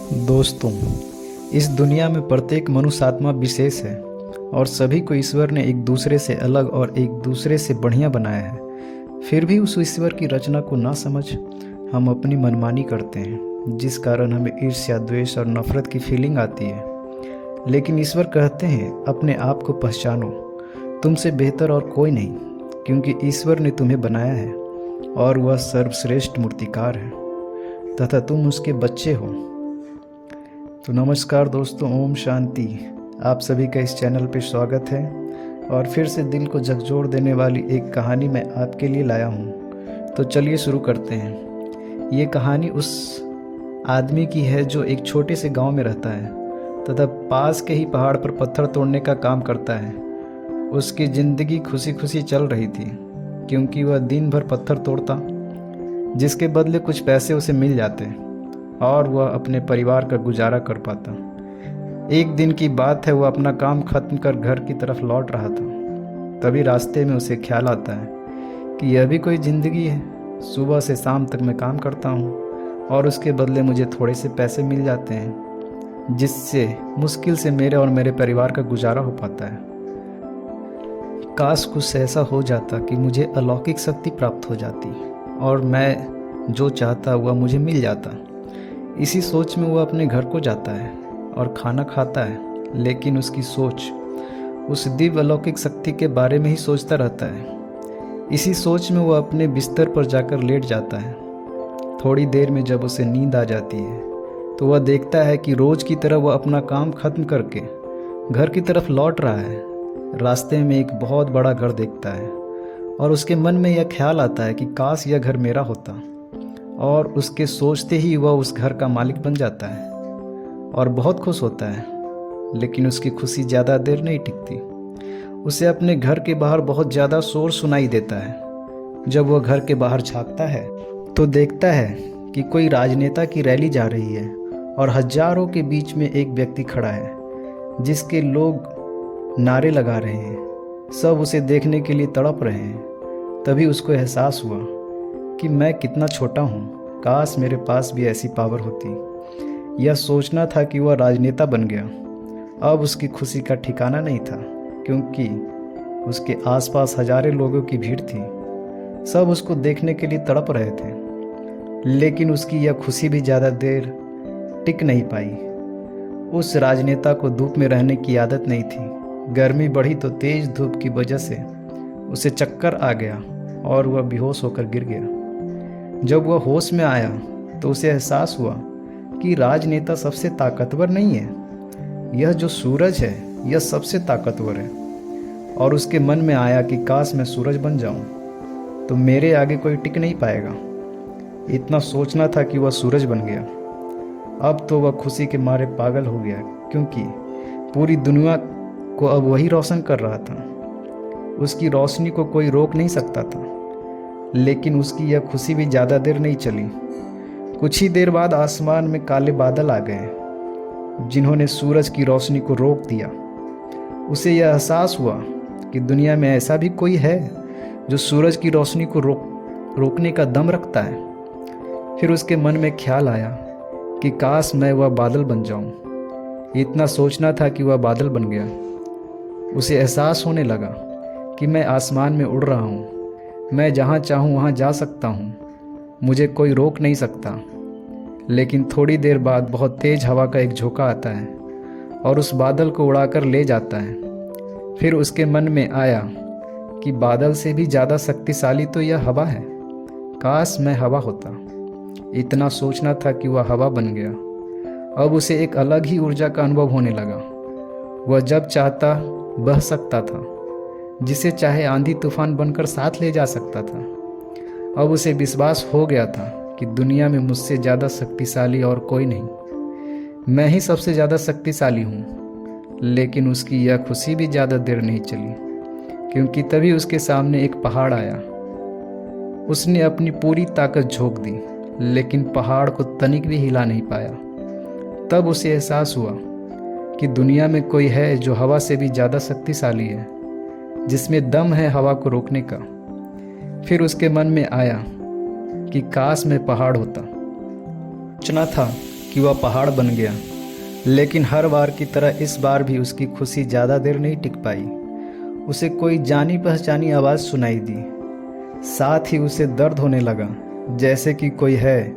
दोस्तों, इस दुनिया में प्रत्येक मनुष्य आत्मा विशेष है और सभी को ईश्वर ने एक दूसरे से अलग और एक दूसरे से बढ़िया बनाया है। फिर भी उस ईश्वर की रचना को ना समझ हम अपनी मनमानी करते हैं, जिस कारण हमें ईर्ष्या, द्वेष और नफरत की फीलिंग आती है। लेकिन ईश्वर कहते हैं, अपने आप को पहचानो, तुमसे बेहतर और कोई नहीं, क्योंकि ईश्वर ने तुम्हें बनाया है और वह सर्वश्रेष्ठ मूर्तिकार है तथा तुम उसके बच्चे हो। तो नमस्कार दोस्तों, ओम शांति। आप सभी का इस चैनल पे स्वागत है और फिर से दिल को झकझोर देने वाली एक कहानी मैं आपके लिए लाया हूँ। तो चलिए शुरू करते हैं। ये कहानी उस आदमी की है जो एक छोटे से गांव में रहता है तथा पास के ही पहाड़ पर पत्थर तोड़ने का काम करता है। उसकी ज़िंदगी खुशी खुशी चल रही थी, क्योंकि वह दिन भर पत्थर तोड़ता, जिसके बदले कुछ पैसे उसे मिल जाते और वह अपने परिवार का गुजारा कर पाता। एक दिन की बात है, वह अपना काम खत्म कर घर की तरफ लौट रहा था। तभी रास्ते में उसे ख्याल आता है कि यह भी कोई ज़िंदगी है। सुबह से शाम तक मैं काम करता हूँ और उसके बदले मुझे थोड़े से पैसे मिल जाते हैं, जिससे मुश्किल से मेरे और मेरे परिवार का गुजारा हो पाता है। काश कुछ ऐसा हो जाता कि मुझे अलौकिक शक्ति प्राप्त हो जाती और मैं जो चाहता वह मुझे मिल जाता। इसी सोच में वह अपने घर को जाता है और खाना खाता है, लेकिन उसकी सोच उस दिव्य अलौकिक शक्ति के बारे में ही सोचता रहता है। इसी सोच में वह अपने बिस्तर पर जाकर लेट जाता है। थोड़ी देर में जब उसे नींद आ जाती है तो वह देखता है कि रोज़ की तरह वह अपना काम खत्म करके घर की तरफ लौट रहा है। रास्ते में एक बहुत बड़ा घर देखता है और उसके मन में यह ख्याल आता है कि काश यह घर मेरा होता, और उसके सोचते ही वह उस घर का मालिक बन जाता है और बहुत खुश होता है। लेकिन उसकी खुशी ज़्यादा देर नहीं टिकती। उसे अपने घर के बाहर बहुत ज़्यादा शोर सुनाई देता है। जब वह घर के बाहर झांकता है तो देखता है कि कोई राजनेता की रैली जा रही है और हजारों के बीच में एक व्यक्ति खड़ा है, जिसके लोग नारे लगा रहे हैं। सब उसे देखने के लिए तड़प रहे हैं। तभी उसको एहसास हुआ कि मैं कितना छोटा हूँ, काश मेरे पास भी ऐसी पावर होती। यह सोचना था कि वह राजनेता बन गया। अब उसकी खुशी का ठिकाना नहीं था, क्योंकि उसके आसपास हजारों लोगों की भीड़ थी। सब उसको देखने के लिए तड़प रहे थे। लेकिन उसकी यह खुशी भी ज़्यादा देर टिक नहीं पाई। उस राजनेता को धूप में रहने की आदत नहीं थी। गर्मी बढ़ी तो तेज धूप की वजह से उसे चक्कर आ गया और वह बेहोश होकर गिर गया। जब वह होश में आया तो उसे एहसास हुआ कि राजनेता सबसे ताकतवर नहीं है, यह जो सूरज है यह सबसे ताकतवर है। और उसके मन में आया कि काश मैं सूरज बन जाऊं तो मेरे आगे कोई टिक नहीं पाएगा। इतना सोचना था कि वह सूरज बन गया। अब तो वह खुशी के मारे पागल हो गया, क्योंकि पूरी दुनिया को अब वही रोशन कर रहा था। उसकी रोशनी को कोई रोक नहीं सकता था। लेकिन उसकी यह खुशी भी ज़्यादा देर नहीं चली। कुछ ही देर बाद आसमान में काले बादल आ गए, जिन्होंने सूरज की रोशनी को रोक दिया। उसे यह एहसास हुआ कि दुनिया में ऐसा भी कोई है जो सूरज की रोशनी को रोकने का दम रखता है। फिर उसके मन में ख्याल आया कि काश मैं वह बादल बन जाऊं। इतना सोचना था कि वह बादल बन गया। उसे एहसास होने लगा कि मैं आसमान में उड़ रहा हूँ। मैं जहाँ चाहूँ वहाँ जा सकता हूँ, मुझे कोई रोक नहीं सकता। लेकिन थोड़ी देर बाद बहुत तेज़ हवा का एक झोंका आता है और उस बादल को उड़ाकर ले जाता है। फिर उसके मन में आया कि बादल से भी ज़्यादा शक्तिशाली तो यह हवा है। काश मैं हवा होता। इतना सोचना था कि वह हवा बन गया। अब उसे एक अलग ही ऊर्जा का अनुभव होने लगा। वह जब चाहता बह सकता था, जिसे चाहे आंधी तूफान बनकर साथ ले जा सकता था। अब उसे विश्वास हो गया था कि दुनिया में मुझसे ज़्यादा शक्तिशाली और कोई नहीं, मैं ही सबसे ज़्यादा शक्तिशाली हूँ। लेकिन उसकी यह खुशी भी ज़्यादा देर नहीं चली, क्योंकि तभी उसके सामने एक पहाड़ आया। उसने अपनी पूरी ताकत झोंक दी, लेकिन पहाड़ को तनिक भी हिला नहीं पाया। तब उसे एहसास हुआ कि दुनिया में कोई है जो हवा से भी ज़्यादा शक्तिशाली है, जिसमें दम है हवा को रोकने का। फिर उसके मन में आया कि काश मैं पहाड़ होता। सोचना था कि वह पहाड़ बन गया, लेकिन हर बार की तरह इस बार भी उसकी खुशी ज़्यादा देर नहीं टिक पाई। उसे कोई जानी पहचानी आवाज़ सुनाई दी। साथ ही उसे दर्द होने लगा, जैसे कि कोई है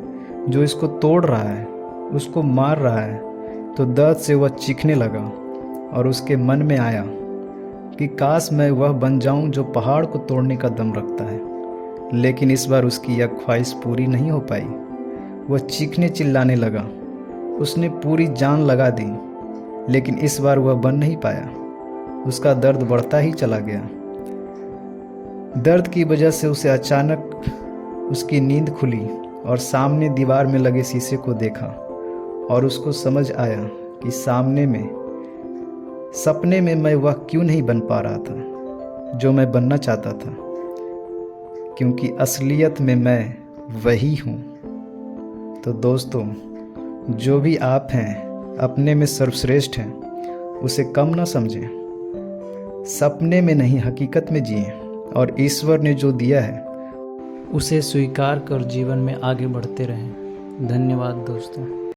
जो इसको तोड़ रहा है, उसको मार रहा है। तो दर्द से वह चीखने लगा और उसके मन में आया कि काश मैं वह बन जाऊं जो पहाड़ को तोड़ने का दम रखता है। लेकिन इस बार उसकी यह ख्वाहिश पूरी नहीं हो पाई। वह चीखने चिल्लाने लगा। उसने पूरी जान लगा दी, लेकिन इस बार वह बन नहीं पाया। उसका दर्द बढ़ता ही चला गया। दर्द की वजह से उसे अचानक उसकी नींद खुली और सामने दीवार में लगे शीशे को देखा और उसको समझ आया कि सामने में सपने में मैं वह क्यों नहीं बन पा रहा था जो मैं बनना चाहता था, क्योंकि असलियत में मैं वही हूँ। तो दोस्तों, जो भी आप हैं अपने में सर्वश्रेष्ठ हैं, उसे कम ना समझें। सपने में नहीं, हकीकत में जिएं और ईश्वर ने जो दिया है उसे स्वीकार कर जीवन में आगे बढ़ते रहें। धन्यवाद दोस्तों।